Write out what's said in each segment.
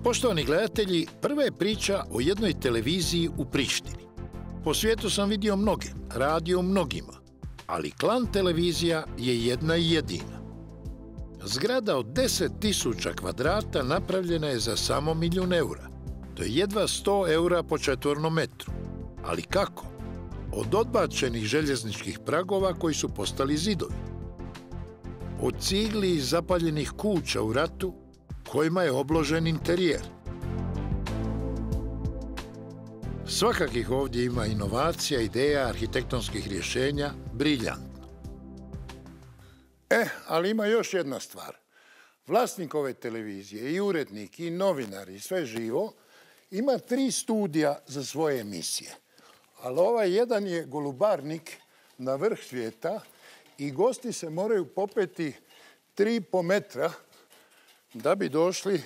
Poštovani gledatelji, prva je priča o jednoj televiziji u Prištini. Po svijetu sam vidio mnoge, radio mnogima, ali Klan televizija je jedna i jedina. Zgrada od 10.000 kvadrata napravljena je za samo milion eura. To je jedva 100 eura po četvornom metru. Ali kako? Od odbačenih željezničkih pragova koji su postali zidovi. Od cigli i zapaljenih kuća u ratu kojima je obložen intervjuer. Svakakih ovdje ima inovacija, ideja, arhitektonskih rješenja, briljantno. Ali ima još jedna stvar. Vlasnik ove televizije, i urednik, i novinar, i sve živo, ima 3 studija za svoje emisije. Ali ovaj jedan je golubarnik na vrh svijeta i gosti se moraju popeti 3,5 metra da bi došli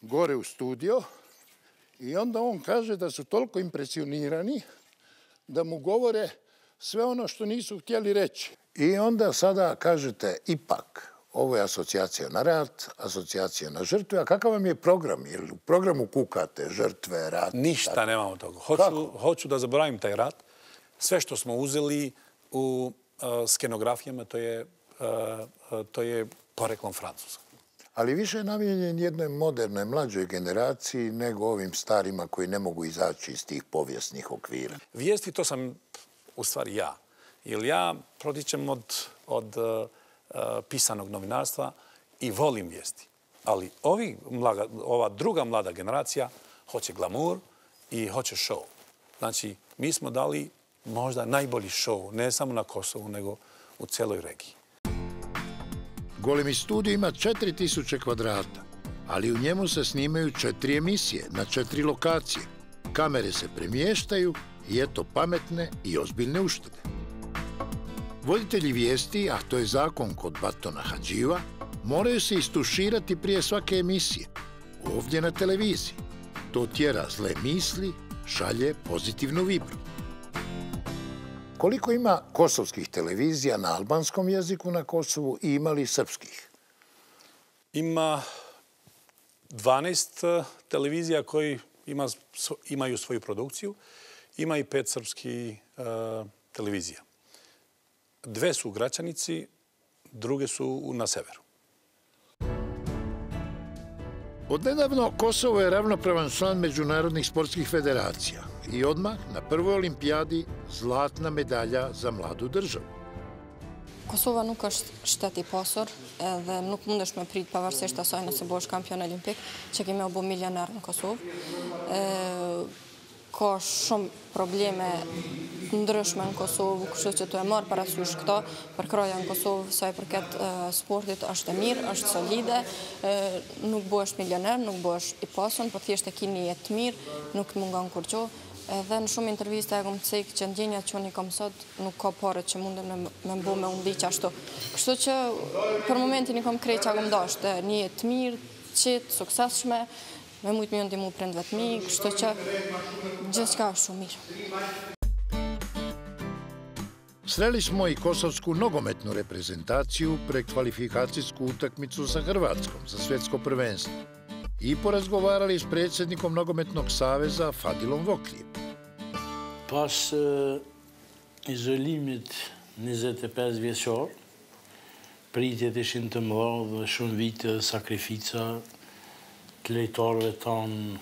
gore u studio. I onda on kaže da su toliko impresionirani da mu govore sve ono što nisu htjeli reći. I onda sada kažete, ipak, ovo je asocijacija na rat, asocijacija na žrtve. A kakav vam je program? Jel u programu kukate žrtve, rat? Ništa nemamo toga. Hoću da zaboravim taj rat. Sve što smo uzeli u skenografijama, to je poreklom Francuska. Ali više je namijenjen jednoj modernoj, mlađoj generaciji nego ovim starima koji ne mogu izaći iz tih povijesnih okvira. Vijesti, to sam u stvari ja. Jer ja protičem od pisanog novinarstva i volim vijesti. Ali ova druga mlada generacija hoće glamur i hoće show. Znači, mi smo dali možda najbolji show, ne samo na Kosovu, nego u cijeloj regiji. Golemi studio ima 4.000 kvadrata, ali u njemu se snimaju 4 emisije na 4 lokacije. Kamere se premještaju i eto pametne i ozbiljne uštede. Voditelji vijesti, a to je zakon kod Batona Haxhijua, moraju se istuširati prije svake emisije, ovdje na televiziji. To tjera zle misli, šalje pozitivnu vibru. Koliko ima kosovskih televizija na albanskom jeziku na Kosovu i ima li srpskih? Ima 12 televizija koji imaju svoju produkciju. Ima i 5 srpskih televizija. 2 su u Gračanici, druge su na severu. Odnedavno Kosovo je ravnopravan član međunarodnih sportskih federacija i odmah na prvoj olimpijadi zlatna medalja za mladu državu. Kosova nuk është shtet I pasur edhe nuk mundesh me prit pavarësisht asaj nëse bëhesh kampion olimpik që kemi u bë milioner në Kosovë. Ka shumë probleme ndryshme në Kosovë, kështu që të e marrë parasysh këto, përkraja në Kosovë sa I përket sportit është e mirë, është solide, nuk bëhesh milioner, nuk bëhesh I pasur, po thjesht e ki një jetë të mirë, nuk të mungon kur gjo. Edhe në shumë intervista e kom cek që ndjenjat që unë I kam sot nuk ka pare që mundem me mbu me undi qashtu. Kështu që për momentin I kam krejt që kom dashte një jetë të mirë, qitë, suksesshme, me mujtë mi ndimu prindve të mi, kështu që gjithçka është shumë mirë. Sreli smo I kosovsku nogometnu reprezentaciju prekvalifikacijsku utakmicu sa Hrvatskom za svjetsko prvenstvo I porazgovarali s predsjednikom Nogometnog saveza Fadilom Vokrrijem. Pas izolimit 25 vjeçor, pritjet ishin të mëdha dhe shumë vite sakrifica të lejtarëve tanë,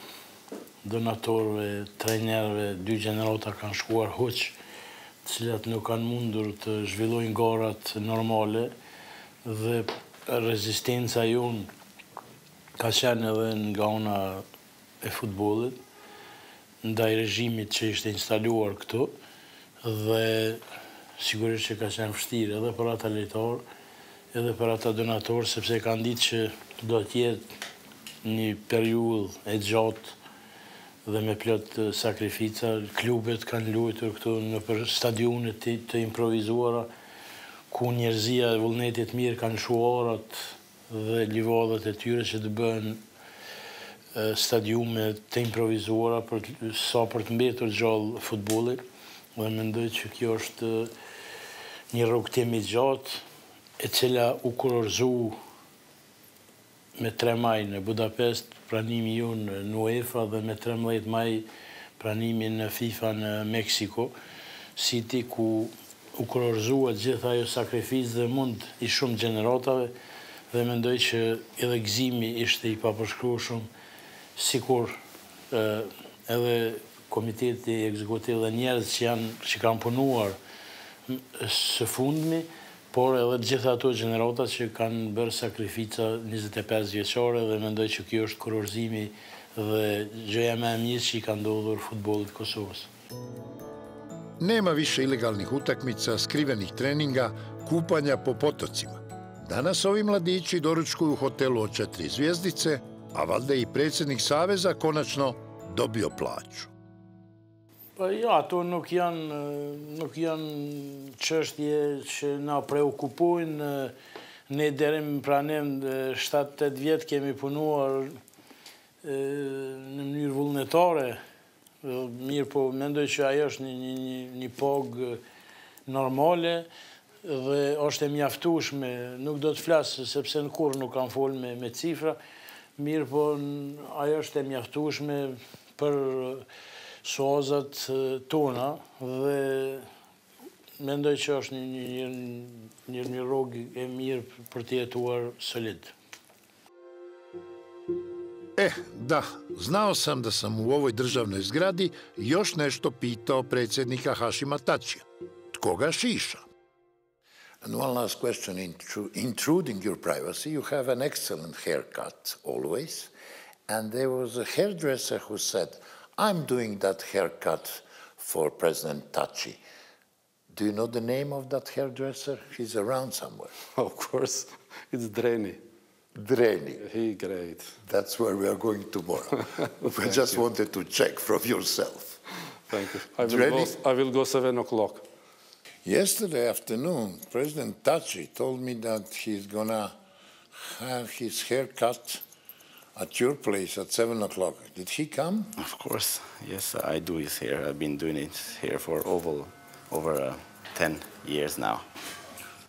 donatorëve, trajnerëve, 2 gjenerata kanë shkuar hoq, të cilat nuk kanë mundur të zhvillojnë garat normale dhe rezistenca jonë ka qenë edhe nga ona e futbollit, ndaj regjimit që ishte instaluar këtu, dhe sigurisht që ka qenë vështirë edhe për ata lejtarë, edhe për ata donatorë, sepse kanë ditë që do t'jetë një periudhë e gjatë dhe me plot sakrifica. Klubet kanë luajtur këtu në për stadionet të improvizuara, ku njerëzia e vullnetit mirë kanë shuarat dhe livadët e tyre që të bëhen stadiume të improvizuara për të mbetur gjallë futbolli. Dhe mendoj që kjo është një rrugtim I gjatë, e cila u kurorzu me 3 maj në Budapest, pranimi ju në UEFA dhe me 13 maj pranimi në FIFA në Meksiko, City, ku u kurorëzua gjitha ajo sakrificë dhe mund i shumë gjeneratave dhe mendoj që edhe gëzimi ishte i papërshkrueshëm, sikur edhe komiteti ekzekutiv dhe njerëz që kanë punuar së fundmi, por edhe gjitha ato gjenerata që kanë bërë sakrifica 25 vjeçare dhe mendoj që kjo është kurorëzimi dhe gjëja më e mirë që i ka ndodhur futbollit Kosovës. Nema više ilegalnih utakmica, skrivenih treninga, kupanja po potocima. Danas ovi mladići doručkuju u hotelu od 4 zvjezdice, a valjda i predsjednik Saveza konačno dobio plaću. Pa ja, to nuk janë çështje që na preokupojnë. Ne deri pranem 7-8 vjet kemi punuar në mënyrë vullnetare. Mirë, po mendoj që ajo është një pagë normale dhe është e mjaftueshme. Nuk do të flas sepse në kurrë nuk kam fol me cifra. Mirë, po ajo është e mjaftueshme për sozat tona dhe mendoj që është një rrugë e mirë për të jetuar solid. Da, znao sam da sam u ovoj državnoj zgradi još nešto pitao predsjednika Hašima Tačija. Tko ga šiša? And one last question, intruding your privacy, you have an excellent haircut always, and there was a hairdresser who said, I'm doing that haircut for President Tači. Do you know the name of that hairdresser? He's around somewhere. Of course, it's Dreni. Dreni. He great. That's where we are going tomorrow. We just wanted to check from yourself. Thank you. I will go 7 o'clock. Yesterday afternoon, President Tači told me that he's gonna have his hair cut at your place at 7 o'clock. Did he come? Of course, yes, I do his hair. I've been doing it here for over 10 years now.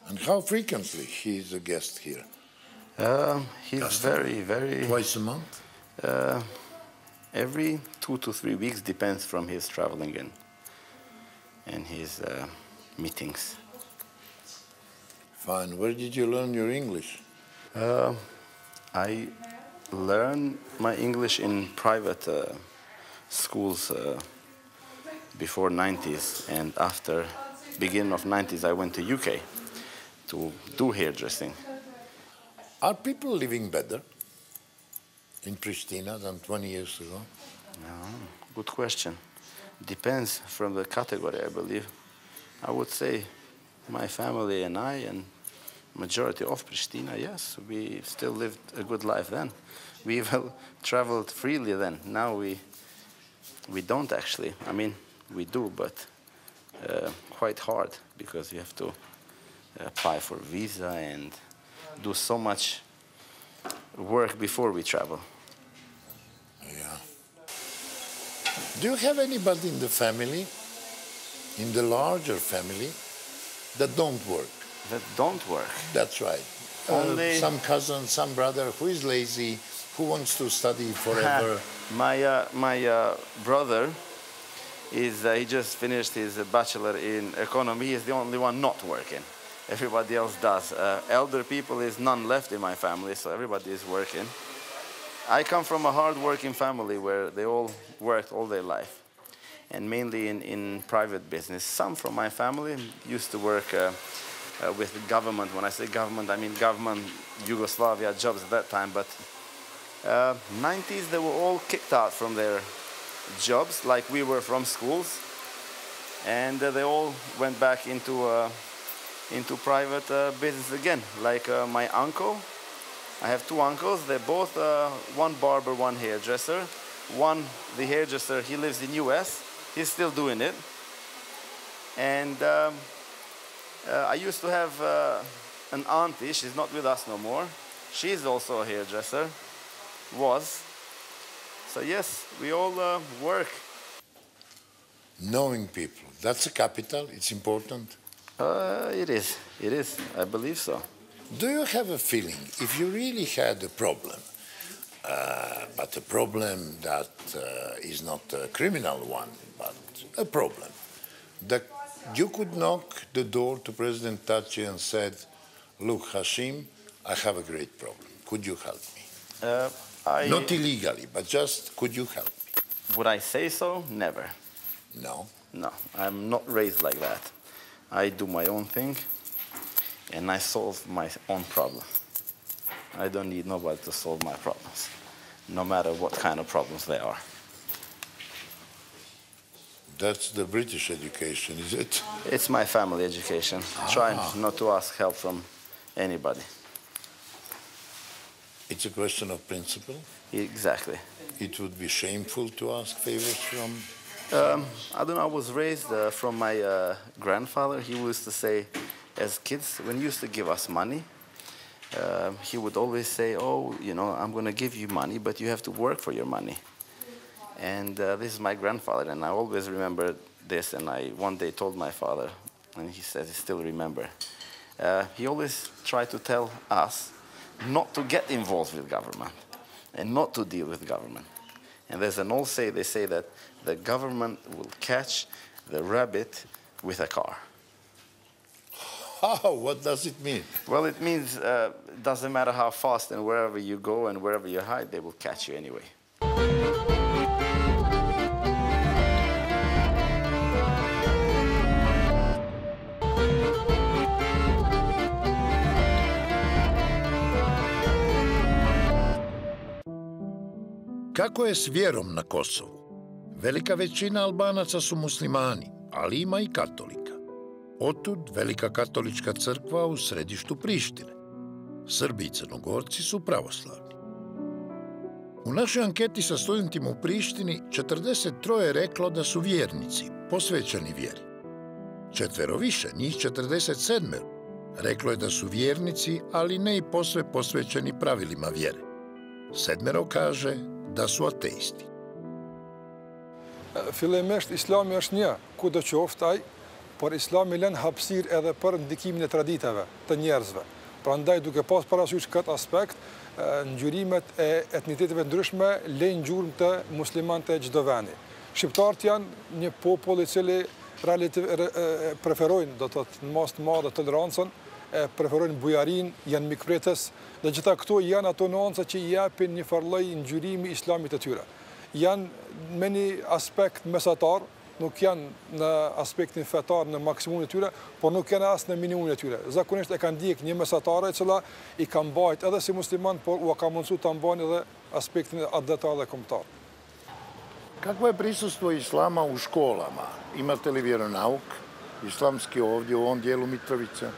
And how frequently he is a guest here? He's very... Twice a month? Every 2 to 3 weeks, depends from his traveling and his meetings. Fine. Where did you learn your English? I learned my English in private schools before 90s, and after beginning of 90s I went to UK to do hairdressing. Are people living better in Pristina than 20 years ago? Good question. Depends from the category, I believe. I would say my family and I and majority of Pristina, yes, we still lived a good life then. We traveled freely then. Now we don't actually. I mean, we do, but quite hard because you have to apply for visa and do so much work before we travel. Yeah. Do you have anybody in the family, in the larger family, that don't work? That don't work? That's right. Some cousin, some brother who is lazy, who wants to study forever. My brother he just finished his bachelor in economy. He is the only one not working. Everybody else does. Elder people is none left in my family, so everybody is working. I come from a hard-working family where they all worked all their life, and mainly in private business. Some from my family used to work with the government. When I say government, I mean government Yugoslavia jobs at that time, but 90s, they were all kicked out from their jobs, like we were from schools, and they all went back into private business again. Like my uncle, I have 2 uncles. They're both one barber, one hairdresser. One, the hairdresser, he lives in US. He's still doing it. And I used to have an auntie. She's not with us no more. She's also a hairdresser. Was. So yes, we all work. Knowing people, that's a capital. It's important. It is. I believe so. Do you have a feeling, if you really had a problem, but a problem that is not a criminal one, but a problem, that you could knock the door to President Taci and said, look, Hashim, I have a great problem. Could you help me? Not illegally, but just could you help me? Would I say so? Never. No? No, I'm not raised like that. I do my own thing, and I solve my own problem. I don't need nobody to solve my problems, no matter what kind of problems they are. That's the British education, is it? It's my family education, trying not to ask help from anybody. It's a question of principle? Exactly. It would be shameful to ask favors from... I don't know, I was raised from my grandfather. He used to say, as kids, when he used to give us money, he would always say, oh, you know, I'm going to give you money, but you have to work for your money. And this is my grandfather, and I always remember this, and I one day told my father, and he says he still remember. He always tried to tell us not to get involved with government and not to deal with government. And there's an old say, they say that the government will catch the rabbit with a car. Oh, what does it mean? Well, it means it doesn't matter how fast and wherever you go and wherever you hide, they will catch you anyway. Kako je s vjerom na Kosovu? Velika većina Albanaca su muslimani, ali ima i katolika. Otud velika katolička crkva u središtu Prištine. Srbi i Crnogorci su pravoslavni. U našoj anketi sa studentima u Prištini 43 je reklo da su vjernici, posvećeni vjeri. 4 više, njih 47, reklo je da su vjernici, ali ne i posve posvećeni pravilima vjere. 7 kaže da su ateisti. Fillimisht, Islami është një, kudo qoftë ai, por Islami lën hapësirë edhe për ndikimin e traditave të njerëzve. Prandaj, duke pas parasysh këtë aspekt, ngjyrimet e etniteteve ndryshme lejnë ngjyrëm të muslimanëve të çdo vendi. Shqiptarët janë një popull i cili preferojnë, do të thotë, në mas të madhe tolerancën, preferojnë bujarin, janë mikpritës, dhe gjitha këto janë ato nuanca që i japin një farlloj ngjyrimi islamit të tyre. Janë me një aspekt mesatar, nuk janë në aspektin fetar në maksimumin e tyre, por nuk janë as në minimumin e tyre. Zakonisht e kanë ndjek një mesatare e cila i ka mbajt edhe si musliman, por u ka mundësu të mbajnë edhe aspektin adetar dhe kombëtar. Kakvo je prisustvo islama u školama? Imate li vjeronauk islamski ovdje u ovom dijelu Mitrovice?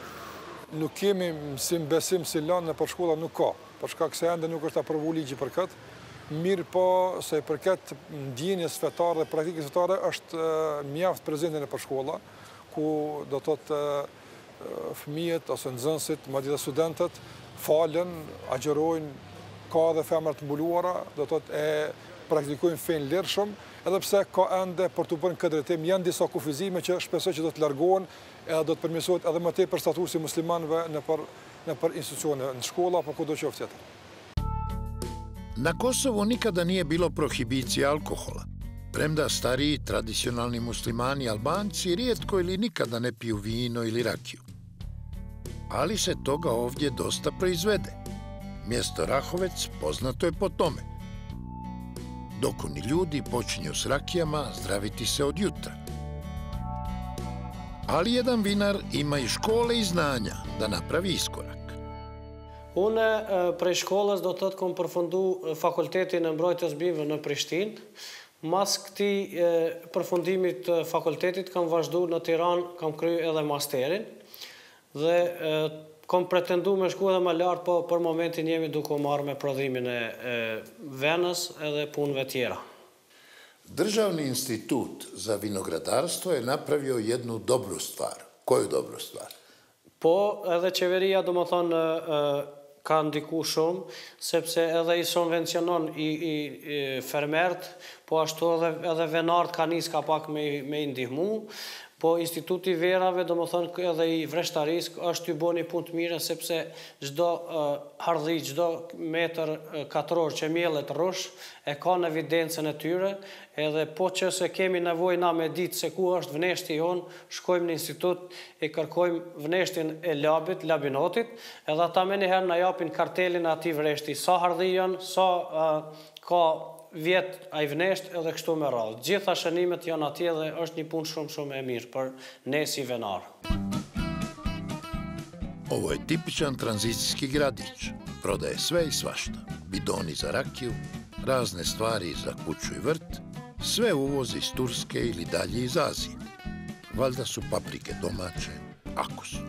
Nuk kemi mësim besim si lanë në për shkolla nuk ka, për shkak se ende nuk është aprovu ligji për këtë. Mirë po se për këtë ndjenjes fetare dhe praktikës fetare është mjaft prezente në për shkolla, ku do të thotë fëmijët ose nxënësit, madje dhe studentët falen, agjerojnë, ka edhe femra të mbuluara, do të thotë e praktikojnë fen lirshëm, edhe pse ka ende për të bërë këtë drejtim, janë disa kufizime që shpresoj që do të largohen edhe do të përmirësohet edhe më tepër statusi muslimanëve në për institucione, në škola, apo kudo qoftë tjetër. Na Kosovu nikada nije bilo prohibicije alkohola, premda stariji tradicionalni muslimani Albanci rijetko ili nikada ne piju vino ili rakiju. Ali se toga ovdje dosta proizvede. Mjesto Rahovec poznato je po tome. Dok oni ljudi počinju s rakijama zdraviti se od jutra. Ali jedan vinar ima i škole i znanja da napravi iskorak. Unë prej shkollës do të kom përfundu fakultetin e mbrojtjes bive në Prishtinë. Mas këtij përfundimit të fakultetit kam vazhdu në Tiranë, kam kryer edhe masterin dhe kom pretendu me shku edhe më lart, po për momentin jemi duke u marrë me prodhimin e venës edhe punëve tjera. Državni institut za vinogradarstvo je napravio jednu dobru stvar. Koju dobru stvar? Po, edhe qeveria do më thonë ka ndiku shumë, sepse edhe i subvencionon i fermert, po ashtu edhe venart ka nis ka pak me i ndihmu, Po Instituti i Verave, do më thënë edhe i vreshtarisë, është t'ju bo një punë të mire, sepse gjdo hardhi, gjdo metër katror që mjellet rrush, e ka në evidencën e tyre, edhe po që se kemi nevoj na me ditë se ku është vneshti jonë, shkojmë në institut, i kërkojmë vneshtin e labit, labinotit, edhe ata me njëherë na japin kartelin ati vreshti, sa hardhi janë, sa ka vjetë a i vnesht edhe kështu me radhë. Gjitha shënimet janë atje dhe është një punë shumë e mirë për ne si venarë. Ovo je tipičan tranzicijski gradić. Prodaje sve i svašta. Bidoni za rakiju, razne stvari za kuću i vrt, sve uvozi iz Turske ili dalje iz Azije. Valjda su paprike domaće, ako su.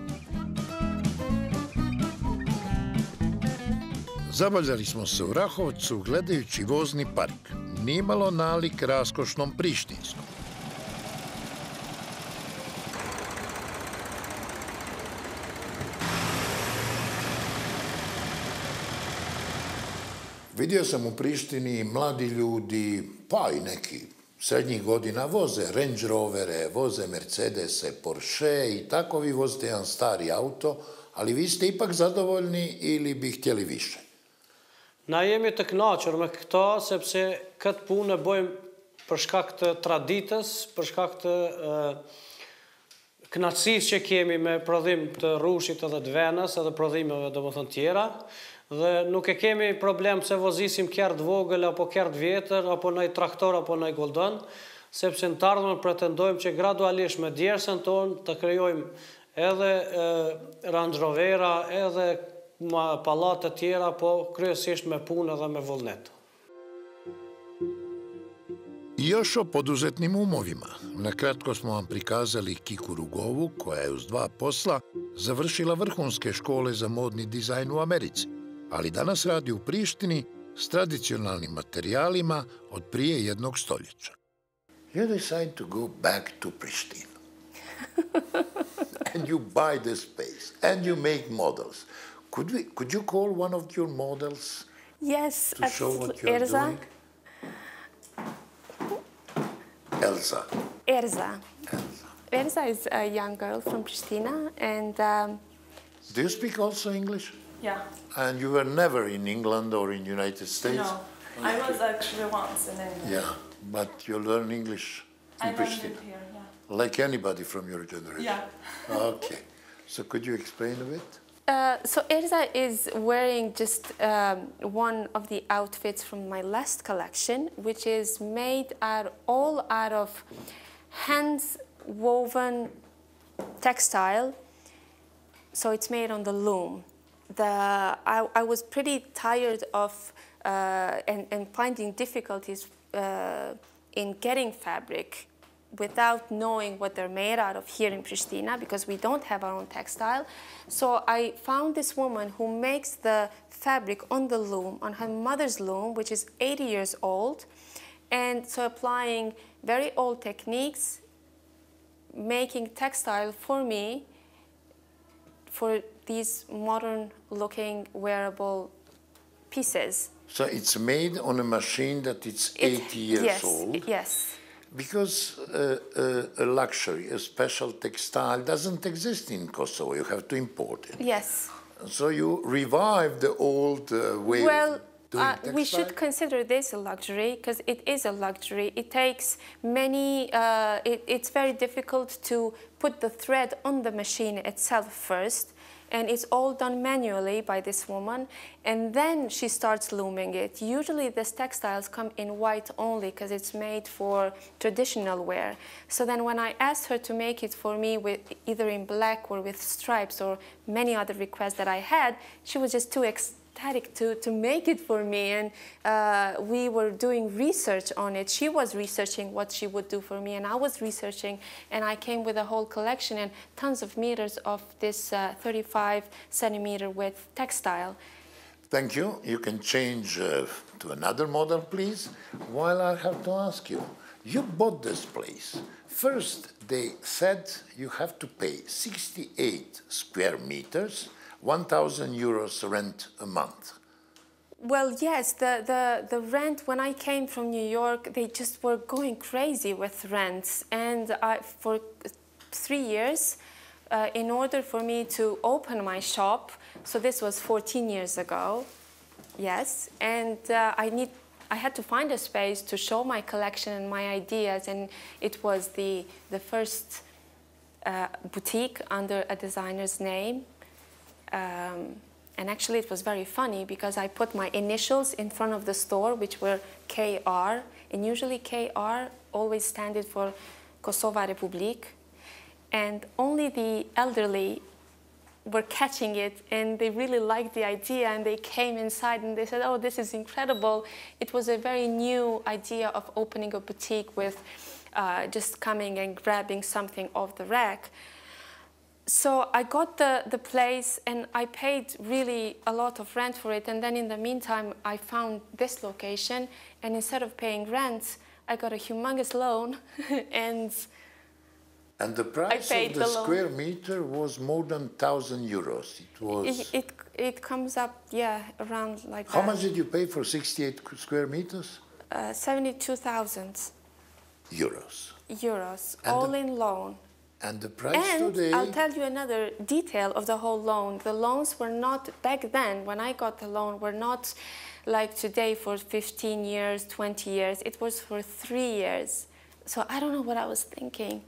Zabavljali smo se u Rahovcu gledajući vozni park. Nimalo nalik raskošnom prištinskom. Vidio sam u Prištini mladi ljudi, pa i neki srednjih godina, voze Range Rovere, voze Mercedese, Porsche i tako vi vozite jedan stari auto, ali vi ste ipak zadovoljni ili bi htjeli više? Na jemi të knaqër me këta, sepse këtë punë e bojmë për shkak të traditës, për shkak të knaqësisë që kemi me prodhim të rrushit edhe të venës edhe prodhimeve do më thënë tjera, dhe nuk e kemi problem se vozisim kert vogël apo kert vjetër, apo nëj traktor apo nëj goldon, sepse në të ardhmen pretendojmë që gradualisht me djersën tonë të krijojmë edhe Range Rovera, edhe palate tjera, po kryesisht me punë edhe me vullnet. I još o poduzetnim umovima. Nakratko smo vam prikazali Kiku Rugovu, koja je uz 2 posla završila vrhunske škole za modni dizajn u Americi, ali danas radi u Prištini s tradicionalnim materijalima od prije 1 stoljeća. You decide to go back to Prištinu. And you buy the space, and you make models. Could you call one of your models? Yes, to show what you're Erza. doing? Elsa. Erza. Erza is a young girl from Pristina, and Do you speak also English? Yeah. And you were never in England or in United States? No, I was actually once in England. Yeah, but you learn English in I learned Pristina? it here, yeah. Like anybody from your generation? Yeah. Okay. So could you explain a bit? so Erza is wearing just one of the outfits from my last collection, which is made all out of hand-woven textile. So it's made on the loom. I was pretty tired of and finding difficulties in getting fabric without knowing what they're made out of here in Pristina, because we don't have our own textile. So I found this woman who makes the fabric on the loom, on her mother's loom, which is 80 years old. And so applying very old techniques, making textile for me, for these modern-looking wearable pieces. So it's made on a machine that it's 80 years old? Yes. Because a luxury, a special textile doesn't exist in Kosovo. You have to import it. Yes. So you revive the old way of doing textile? We should consider this a luxury, because it is a luxury. It takes many, it's very difficult to put the thread on the machine itself first, and it's all done manually by this woman, and then she starts looming it. Usually these textiles come in white only because it's made for traditional wear. So then when I asked her to make it for me with either in black or with stripes or many other requests that I had, she was just too ecstatic to make it for me, and we were doing research on it. She was researching what she would do for me, and I was researching, and I came with a whole collection and tons of meters of this 35-centimeter width textile. Thank you. You can change to another model, please. While I have to ask you, you bought this place. First, they said you have to pay 68 square meters, 1,000 euros rent a month. Well, yes, the rent, when I came from New York, they just were going crazy with rents. And for 3 years in order for me to open my shop. So this was 14 years ago, yes. And I had to find a space to show my collection and my ideas, and it was the first boutique under a designer's name. And actually it was very funny because I put my initials in front of the store, which were KR, and usually KR always standed for Kosovo Republika, and only the elderly were catching it, and they really liked the idea, and they came inside and they said, oh, this is incredible. It was a very new idea of opening a boutique with just coming and grabbing something off the rack. So I got the place, and I paid really a lot of rent for it, and then in the meantime I found this location, and instead of paying rent I got a humongous loan And the price of the square meter was more than 1,000 euros. It was... It comes up, yeah, around like that. How much did you pay for 68 square meters? 72,000 euros. Euros, all in loan. And the price today... I'll tell you another detail of the whole loan. The loans were not, back then, when I got the loan, were not like today for 15 years, 20 years. It was for 3 years. So I don't know what I was thinking.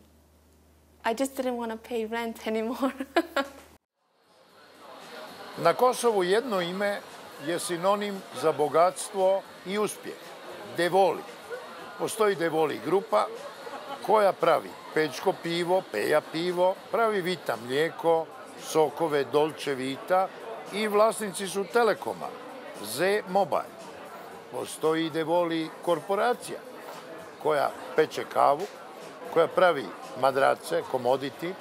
I just didn't want to pay rent anymore. Na Kosovu jedno ime je sinonim za bogatstvo i uspjeh. Devoli. Postoji Devoli grupa koja pravi pečko pivo, Peja pivo, pravi Vita mlijeko, sokove Dolce Vita i vlasnici su Telekoma, Z Mobile. Postoji Devoli korporacija koja peče kavu, koja pravi madrace, komoditi,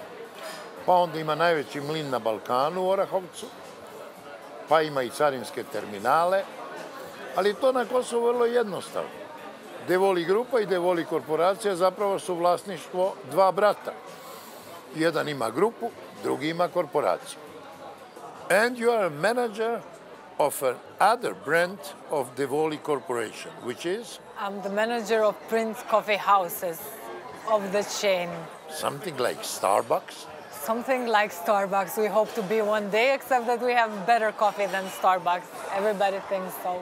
pa onda ima najveći mlin na Balkanu u Orahovcu, pa ima i carinske terminale, ali to na Kosovu vrlo jednostavno. Devoli grupa i Devoli korporacija zapravo su vlasništvo dva brata. Jedan ima grupu, drugi ima korporaciju. And you are a manager of another brand of Devoli Corporation, which is? I'm the manager of Prince Coffee Houses of the chain. Something like Starbucks? Something like Starbucks. We hope to be one day, except that we have better coffee than Starbucks. Everybody thinks so.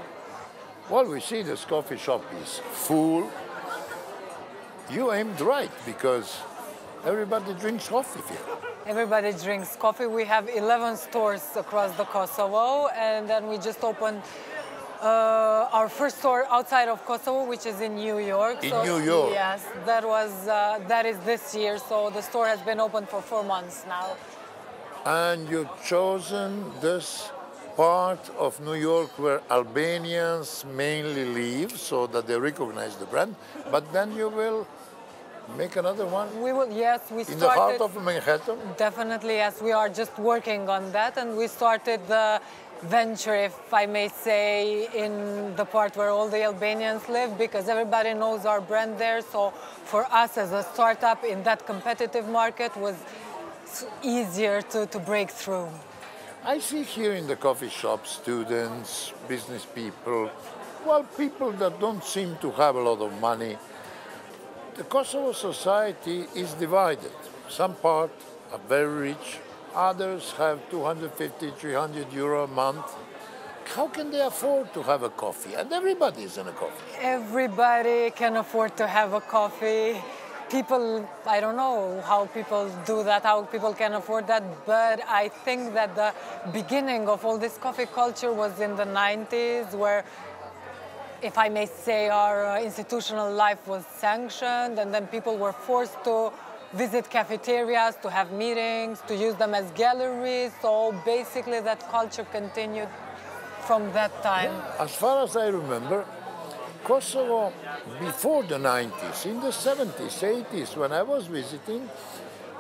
Well, we see this coffee shop is full. You aimed right, because everybody drinks coffee here. Everybody drinks coffee. We have 11 stores across the Kosovo, and then we just opened our first store outside of Kosovo, which is in New York. In New York? Yes, that is this year, so the store has been open for 4 months now. And you've chosen this part of New York where Albanians mainly live, so that they recognize the brand, but then you will make another one? We will, yes. We started... In the heart of Manhattan? Definitely, yes. We are just working on that, and we started the venture, if I may say, in the part where all the Albanians live, because everybody knows our brand there, so for us as a startup in that competitive market was easier to break through. I see here in the coffee shop students, business people, well, people that don't seem to have a lot of money. The Kosovo society is divided. Some part are very rich, others have 250, 300 euro a month. How can they afford to have a coffee? And everybody is in a coffee. Everybody can afford to have a coffee. People, I don't know how people do that, how people can afford that, but I think that the beginning of all this coffee culture was in the 90s, where, if I may say, our institutional life was sanctioned, and then people were forced to visit cafeterias, to have meetings, to use them as galleries. So basically that culture continued from that time. As far as I remember, Kosovo, before the 90s, in the 70s, 80s, when I was visiting,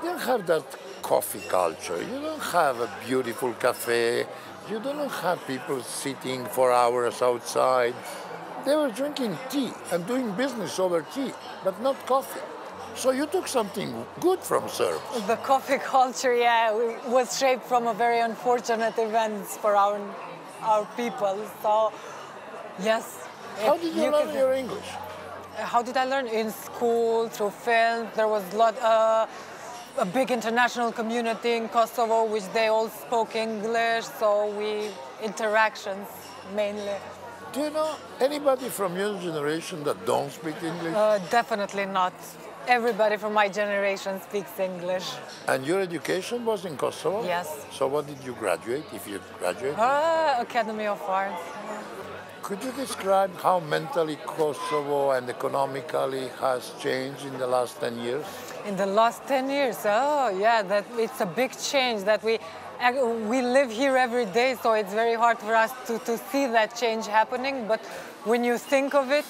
you don't have that coffee culture. You don't have a beautiful cafe. You don't have people sitting for hours outside. They were drinking tea and doing business over tea, but not coffee. So you took something good from Serbs. The coffee culture, yeah, was shaped from a very unfortunate events for our people. So, yes. How did you learn your English? How did I learn? In school, through film. There was a lot. a big international community in Kosovo, which they all spoke English, so interactions mainly. Do you know anybody from your generation that don't speak English? Definitely not. Everybody from my generation speaks English. And your education was in Kosovo? Yes. So what did you graduate, if you graduated? Academy of Arts. Could you describe how mentally Kosovo and economically has changed in the last 10 years? In the last 10 years, it's a big change that we live here every day, so it's very hard for us to see that change happening. But when you think of it,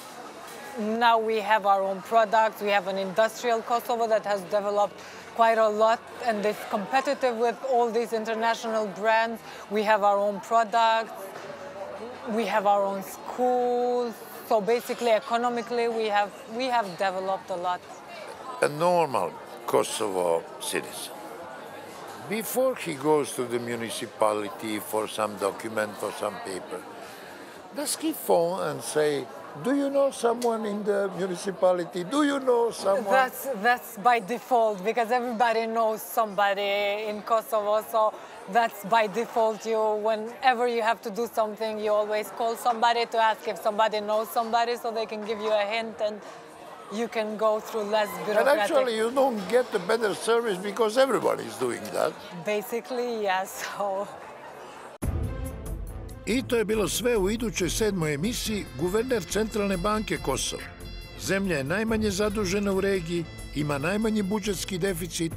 now we have our own products. We have an industrial Kosovo that has developed quite a lot and is competitive with all these international brands. We have our own products. We have our own schools. So basically, economically, we have developed a lot. A normal Kosovo citizen, before he goes to the municipality for some document, for some paper, does he phone and say, do you know someone in the municipality? Do you know someone? That's by default, because everybody knows somebody in Kosovo, so that's by default. Whenever you have to do something, you always call somebody to ask if somebody knows somebody, so they can give you a hint and you can go through less bureaucratic. And actually, you don't get a better service because everybody is doing that. Basically, yes. I to je bilo sve u idućoj 7. emisiji Guverner Centralne banke Kosova. Zemlja je najmanje zadužena u regiji, ima najmanji budžetski deficit,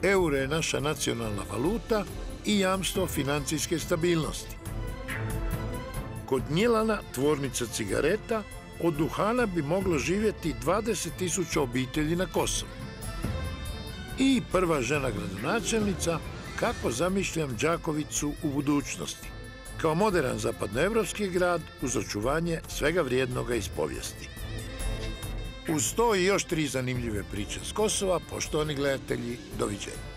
euro je naša nacionalna valuta i jamstvo financijske stabilnosti. Kod Gnjilana, tvornica cigareta, od duhana bi moglo živjeti 20.000 obitelji na Kosovu. I prva žena gradonačelnica, kako zamišljam Đakovicu u budućnosti, kao modern zapadnoevropski grad uz očuvanje svega vrijednoga iz povijesti. Uz to i još 3 zanimljive priče s Kosova, poštovani gledatelji, doviđenja.